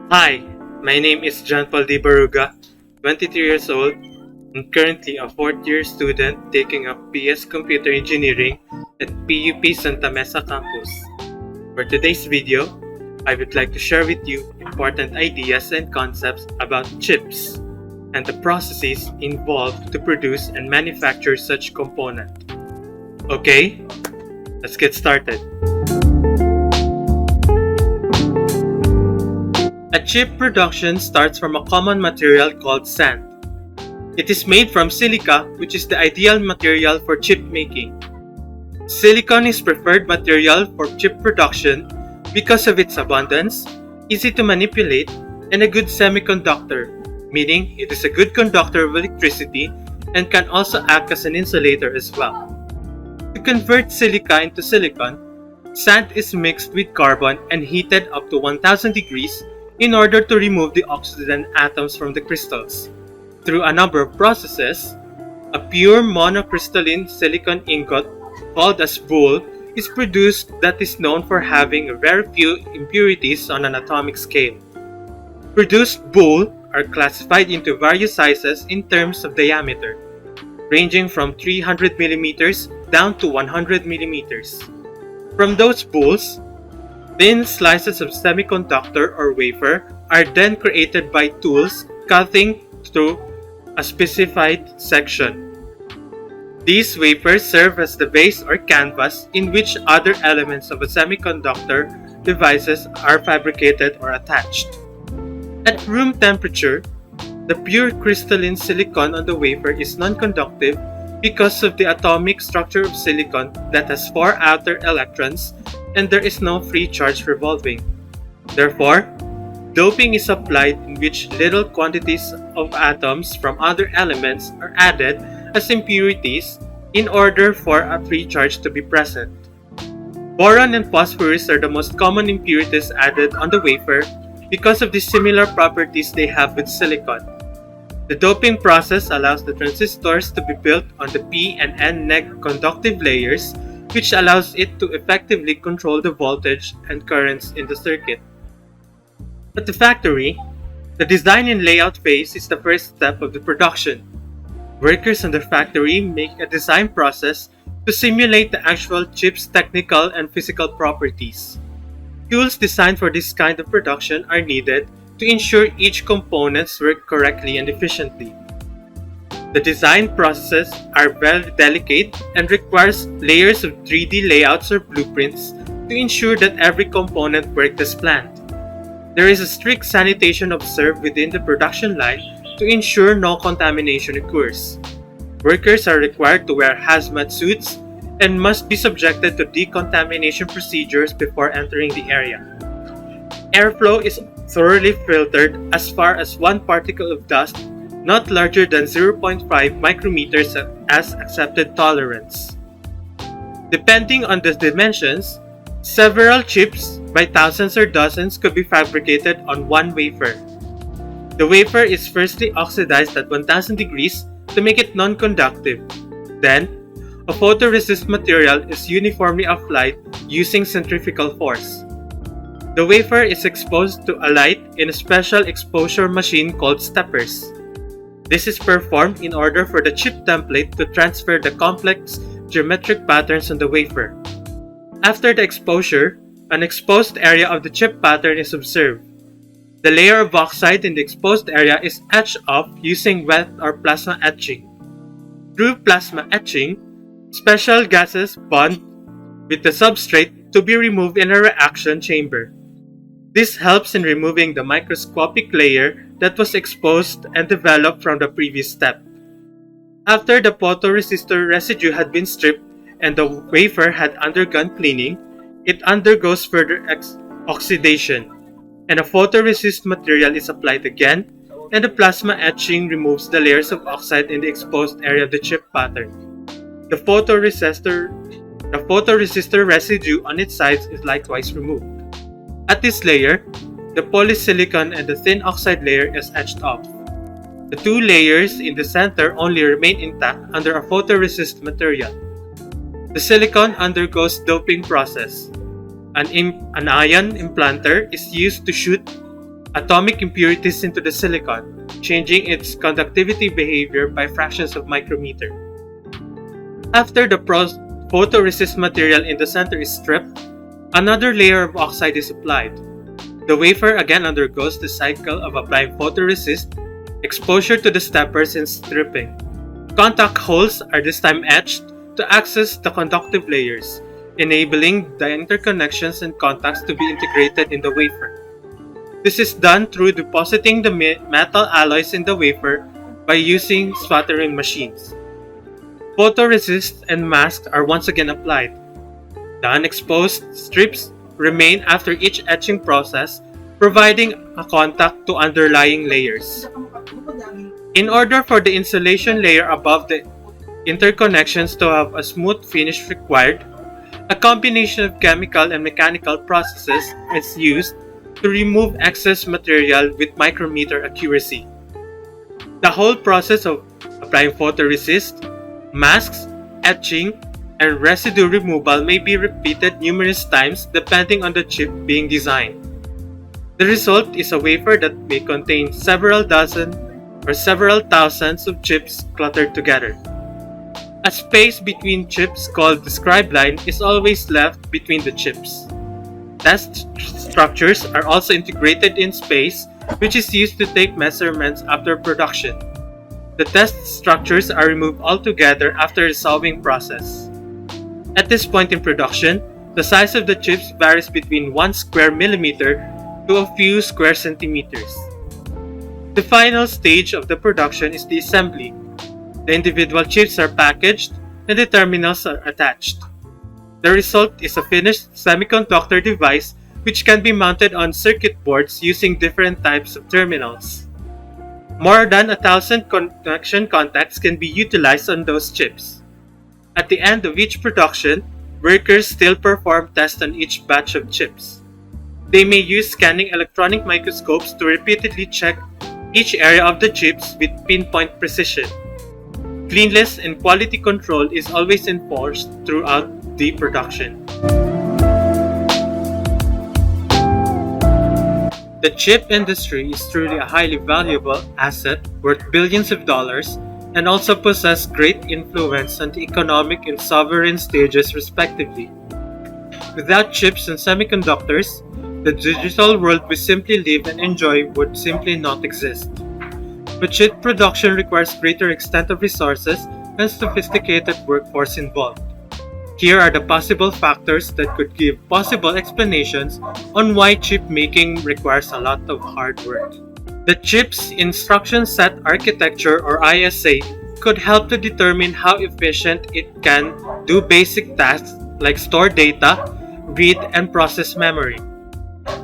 Hi, my name is John Paul Di Baruga, 23 years old, and currently a fourth-year student taking up PS Computer Engineering at PUP Santa Mesa campus. For today's video, I would like to share with you important ideas and concepts about chips and the processes involved to produce and manufacture such component. Okay, let's get started. A chip production starts from a common material called sand. It is made from silica, which is the ideal material for chip making. Silicon is preferred material for chip production because of its abundance, easy to manipulate, and a good semiconductor, meaning it is a good conductor of electricity and can also act as an insulator as well. To convert silica into silicon, sand is mixed with carbon and heated up to 1000 degrees in order to remove the oxygen atoms from the crystals. Through a number of processes, a pure monocrystalline silicon ingot called as boule is produced that is known for having very few impurities on an atomic scale. Produced boule are classified into various sizes in terms of diameter, ranging from 300 millimeters down to 100 millimeters. From those boules, thin slices of semiconductor or wafer are then created by tools cutting through a specified section. These wafers serve as the base or canvas in which other elements of a semiconductor devices are fabricated or attached. At room temperature, the pure crystalline silicon on the wafer is non-conductive because of the atomic structure of silicon that has 4 outer electrons and there is no free charge revolving. Therefore, doping is applied in which little quantities of atoms from other elements are added as impurities in order for a free charge to be present. Boron and phosphorus are the most common impurities added on the wafer because of the similar properties they have with silicon. The doping process allows the transistors to be built on the P and N conductive layers, which allows it to effectively control the voltage and currents in the circuit. At the factory, the design and layout phase is the first step of the production. Workers in the factory make a design process to simulate the actual chip's technical and physical properties. Tools designed for this kind of production are needed to ensure each components work correctly and efficiently. The design processes are very delicate and requires layers of 3D layouts or blueprints to ensure that every component works as planned. There is a strict sanitation observed within the production line to ensure no contamination occurs. Workers are required to wear hazmat suits and must be subjected to decontamination procedures before entering the area. Airflow is thoroughly filtered as far as one particle of dust not larger than 0.5 micrometers as accepted tolerance. Depending on the dimensions, several chips by thousands or dozens could be fabricated on one wafer. The wafer is firstly oxidized at 1000 degrees to make it non-conductive. Then, a photoresist material is uniformly applied using centrifugal force. The wafer is exposed to a light in a special exposure machine called steppers. This is performed in order for the chip template to transfer the complex geometric patterns on the wafer. After the exposure, an exposed area of the chip pattern is observed. The layer of oxide in the exposed area is etched off using wet or plasma etching. Through plasma etching, special gases bond with the substrate to be removed in a reaction chamber. This helps in removing the microscopic layer that was exposed and developed from the previous step. After the photoresistor residue had been stripped and the wafer had undergone cleaning, it undergoes further oxidation, and a photoresist material is applied again, and the plasma etching removes the layers of oxide in the exposed area of the chip pattern. The photoresistor residue on its sides is likewise removed. At this layer, the polysilicon and the thin oxide layer is etched off. The two layers in the center only remain intact under a photoresist material. The silicon undergoes doping process. An ion implanter is used to shoot atomic impurities into the silicon, changing its conductivity behavior by fractions of micrometer. After the photoresist material in the center is stripped, another layer of oxide is applied. The wafer again undergoes the cycle of applying photoresist, exposure to the steppers, and stripping. Contact holes are this time etched to access the conductive layers, enabling the interconnections and contacts to be integrated in the wafer. This is done through depositing the metal alloys in the wafer by using sputtering machines. Photoresist and masks are once again applied. The unexposed strips remain after each etching process, providing a contact to underlying layers. In order for the insulation layer above the interconnections to have a smooth finish required, a combination of chemical and mechanical processes is used to remove excess material with micrometer accuracy. The whole process of applying photoresist, masks, etching, and residue removal may be repeated numerous times depending on the chip being designed. The result is a wafer that may contain several dozen or several thousands of chips cluttered together. A space between chips called the scribe line is always left between the chips. Test structures are also integrated in space, which is used to take measurements after production. The test structures are removed altogether after the solving process. At this point in production, the size of the chips varies between 1 square millimeter to a few square centimeters. The final stage of the production is the assembly. The individual chips are packaged and the terminals are attached. The result is a finished semiconductor device which can be mounted on circuit boards using different types of terminals. More than 1,000 connection contacts can be utilized on those chips. At the end of each production, workers still perform tests on each batch of chips. They may use scanning electronic microscopes to repeatedly check each area of the chips with pinpoint precision. Cleanliness and quality control is always enforced throughout the production. The chip industry is truly a highly valuable asset worth billions of dollars and also possess great influence on the economic and sovereign stages respectively. Without chips and semiconductors, the digital world we simply live and enjoy would simply not exist. But chip production requires greater extent of resources and sophisticated workforce involved. Here are the possible factors that could give possible explanations on why chip making requires a lot of hard work. The chip's instruction set architecture or ISA could help to determine how efficient it can do basic tasks like store data, read and process memory.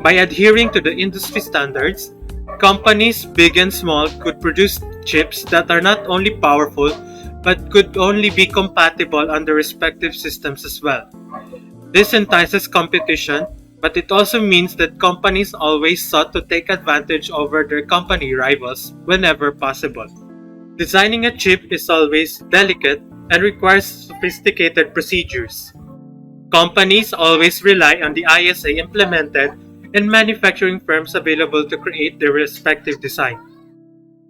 By adhering to the industry standards, companies big and small could produce chips that are not only powerful but could only be compatible on the respective systems as well. This entices competition, but it also means that companies always sought to take advantage over their company rivals whenever possible. Designing a chip is always delicate and requires sophisticated procedures. Companies always rely on the ISA implemented and manufacturing firms available to create their respective design.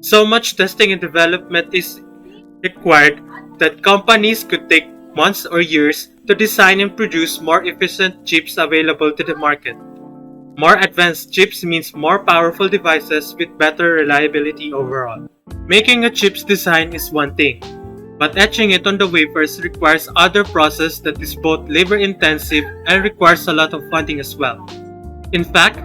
So much testing and development is required that companies could take months or years to design and produce more efficient chips available to the market. More advanced chips means more powerful devices with better reliability overall. Making a chip's design is one thing, but etching it on the wafers requires other process that is both labor intensive and requires a lot of funding as well. In fact,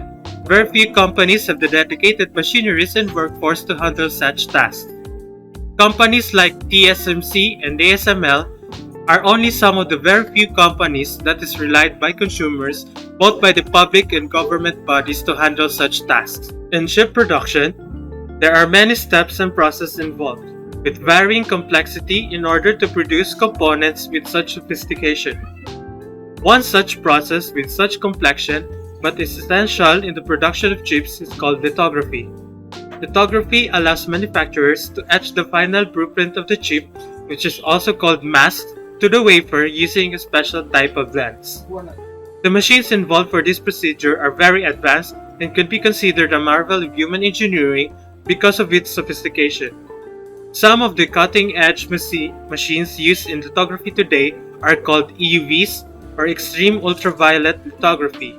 very few companies have the dedicated machineries and workforce to handle such tasks. Companies like TSMC and ASML are only some of the very few companies that is relied by consumers, both by the public and government bodies to handle such tasks. In chip production, there are many steps and processes involved, with varying complexity in order to produce components with such sophistication. One such process with such complexion but is essential in the production of chips is called lithography. Lithography allows manufacturers to etch the final blueprint of the chip, which is also called masked, to the wafer using a special type of lens. The machines involved for this procedure are very advanced and can be considered a marvel of human engineering because of its sophistication. Some of the cutting-edge machines used in lithography today are called EUVs, or extreme ultraviolet lithography.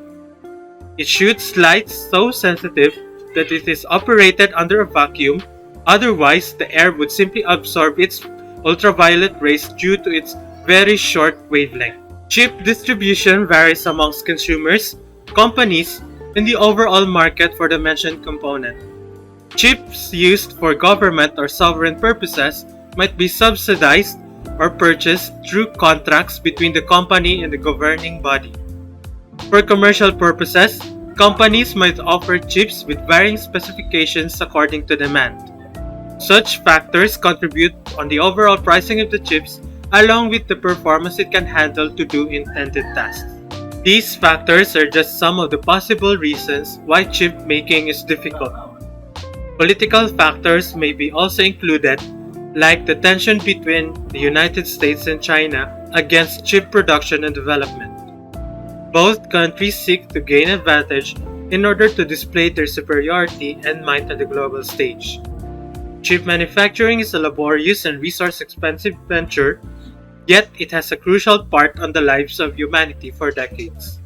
It shoots light so sensitive that it is operated under a vacuum, otherwise the air would simply absorb its ultraviolet rays due to its very short wavelength. Chip distribution varies amongst consumers, companies, and the overall market for the mentioned component. Chips used for government or sovereign purposes might be subsidized or purchased through contracts between the company and the governing body. For commercial purposes, companies might offer chips with varying specifications according to demand. Such factors contribute on the overall pricing of the chips along with the performance it can handle to do intended tasks. These factors are just some of the possible reasons why chip making is difficult. Political factors may be also included, like the tension between the United States and China against chip production and development. Both countries seek to gain advantage in order to display their superiority and might on the global stage. Chip manufacturing is a laborious and resource-expensive venture, yet it has a crucial part on the lives of humanity for decades.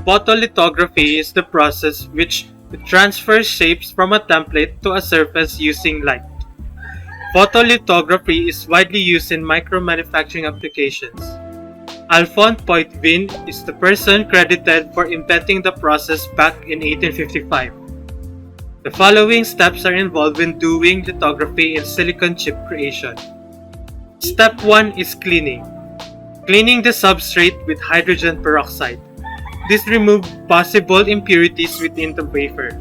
Photolithography is the process which transfers shapes from a template to a surface using light. Photolithography is widely used in micro-manufacturing applications. Alphonse Poitvin is the person credited for inventing the process back in 1855. The following steps are involved when doing lithography in silicon chip creation. Step 1 is cleaning. Cleaning the substrate with hydrogen peroxide. This removes possible impurities within the wafer.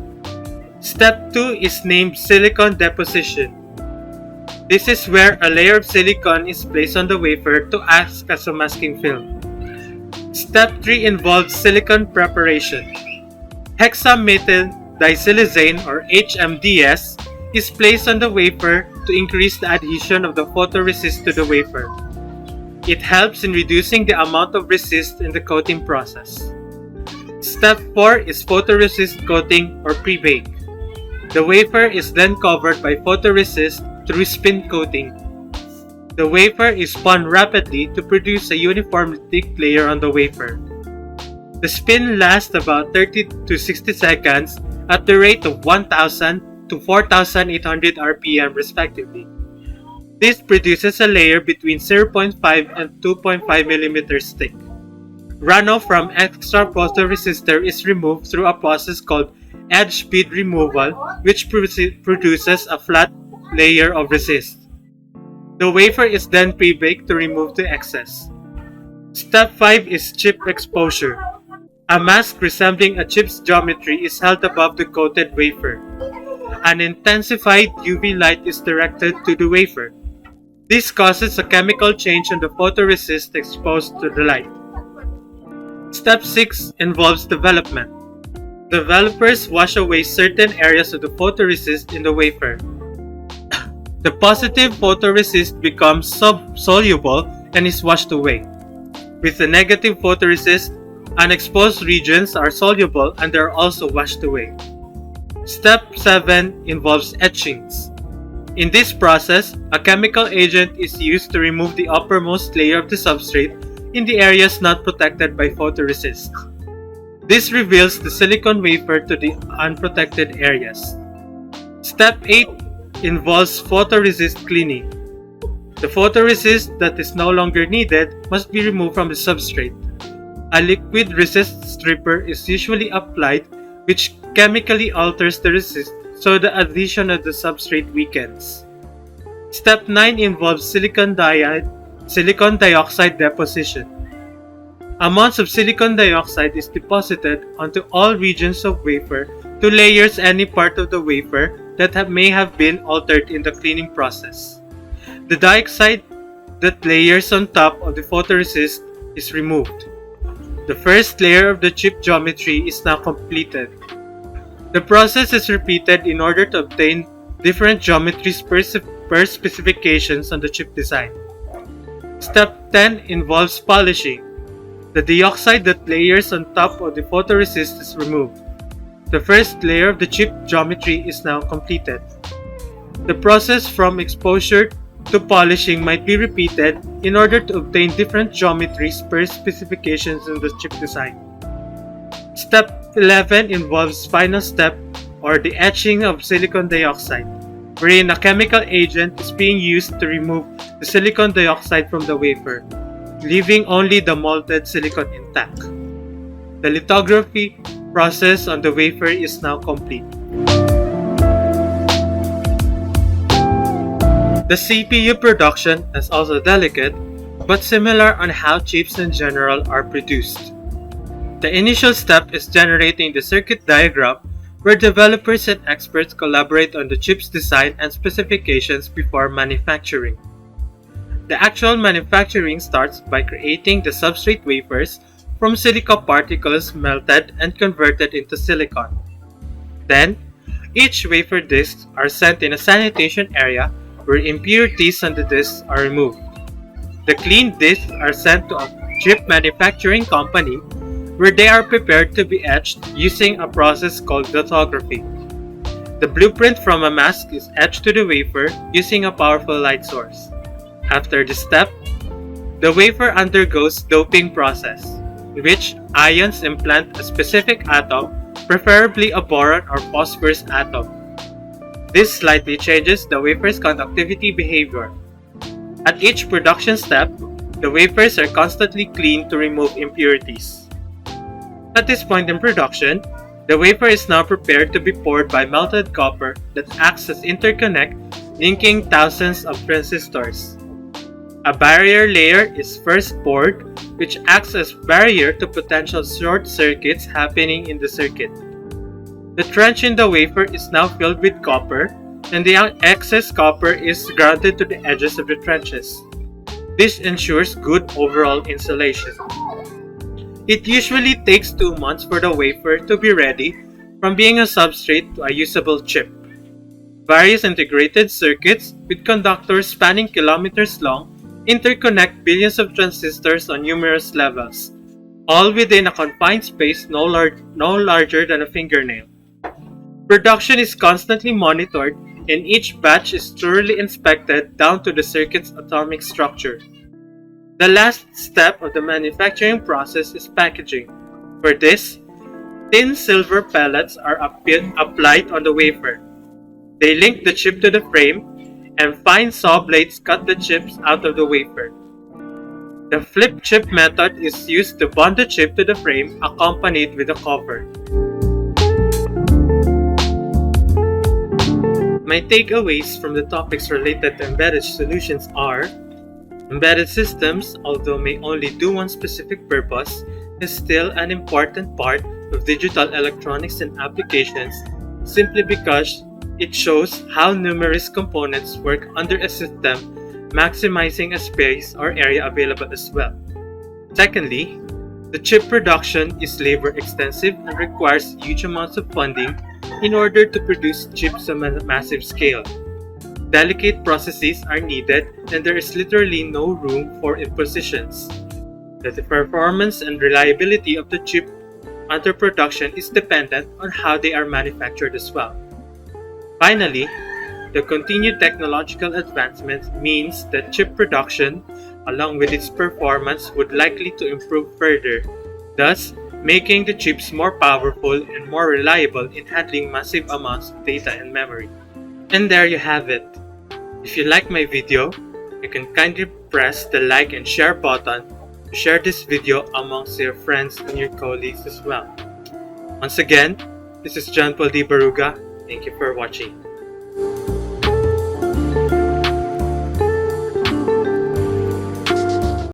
Step 2 is named silicon deposition. This is where a layer of silicon is placed on the wafer to act as a masking film. Step 3 involves silicon preparation. Hexamethyl disilazane or HMDS is placed on the wafer to increase the adhesion of the photoresist to the wafer. It helps in reducing the amount of resist in the coating process. Step 4 is photoresist coating or pre-bake. The wafer is then covered by photoresist through spin coating. The wafer is spun rapidly to produce a uniform thick layer on the wafer. The spin lasts about 30 to 60 seconds at the rate of 1000 to 4800 RPM respectively. This produces a layer between 0.5 and 2.5 mm thick. Runoff from extra photoresistor is removed through a process called edge bead removal, which produces a flat layer of resist. The wafer is then pre-baked to remove the excess. Step 5 is chip exposure. A mask resembling a chip's geometry is held above the coated wafer. An intensified UV light is directed to the wafer. This causes a chemical change in the photoresist exposed to the light. Step 6 involves development. Developers wash away certain areas of the photoresist in the wafer. The positive photoresist becomes soluble and is washed away. With the negative photoresist, unexposed regions are soluble and they are also washed away. Step 7 involves etchings. In this process, a chemical agent is used to remove the uppermost layer of the substrate in the areas not protected by photoresist. This reveals the silicon wafer to the unprotected areas. Step 8 involves photoresist cleaning. The photoresist that is no longer needed must be removed from the substrate. A liquid resist stripper is usually applied, which chemically alters the resist so the adhesion of the substrate weakens. Step 9 involves silicon dioxide deposition. Amounts of silicon dioxide is deposited onto all regions of wafer to layers any part of the wafer that may have been altered in the cleaning process. The dioxide that layers on top of the photoresist is removed. The first layer of the chip geometry is now completed. The process is repeated in order to obtain different geometries per specifications on the chip design. Step 10 involves polishing. The dioxide that layers on top of the photoresist is removed. The first layer of the chip geometry is now completed. The process from exposure to polishing might be repeated in order to obtain different geometries per specifications in the chip design. Step 11 involves final step or the etching of silicon dioxide, wherein a chemical agent is being used to remove the silicon dioxide from the wafer, leaving only the molten silicon intact. The lithography process on the wafer is now complete. The CPU production is also delicate, but similar on how chips in general are produced. The initial step is generating the circuit diagram, where developers and experts collaborate on the chip's design and specifications before manufacturing. The actual manufacturing starts by creating the substrate wafers from silica particles melted and converted into silicon. Then, each wafer discs are sent in a sanitation area where impurities on the discs are removed. The clean discs are sent to a chip manufacturing company where they are prepared to be etched using a process called lithography. The blueprint from a mask is etched to the wafer using a powerful light source. After this step, the wafer undergoes doping process, in which ions implant a specific atom, preferably a boron or phosphorus atom. This slightly changes the wafer's conductivity behavior. At each production step, the wafers are constantly cleaned to remove impurities. At this point in production, the wafer is now prepared to be poured by melted copper that acts as interconnect, linking thousands of transistors. A barrier layer is first poured, which acts as barrier to potential short circuits happening in the circuit. The trench in the wafer is now filled with copper, and the excess copper is grounded to the edges of the trenches. This ensures good overall insulation. It usually takes 2 months for the wafer to be ready from being a substrate to a usable chip. Various integrated circuits with conductors spanning kilometers long interconnect billions of transistors on numerous levels, all within a confined space no larger than a fingernail. Production is constantly monitored, and each batch is thoroughly inspected down to the circuit's atomic structure. The last step of the manufacturing process is packaging. For this, thin silver pellets are applied on the wafer. They link the chip to the frame, and fine saw blades cut the chips out of the wafer. The flip chip method is used to bond the chip to the frame, accompanied with a cover. My takeaways from the topics related to embedded solutions are: embedded systems, although may only do one specific purpose, is still an important part of digital electronics and applications simply because it shows how numerous components work under a system, maximizing a space or area available as well. Secondly, the chip production is labor intensive and requires huge amounts of funding in order to produce chips on a massive scale. Delicate processes are needed, and there is literally no room for impositions. The performance and reliability of the chip under production is dependent on how they are manufactured as well. Finally, the continued technological advancement means that chip production, along with its performance, would likely to improve further, thus making the chips more powerful and more reliable in handling massive amounts of data and memory. And there you have it. If you like my video, you can kindly press the like and share button to share this video amongst your friends and your colleagues as well. Once again, this is John Paul Di Baruga. Thank you for watching.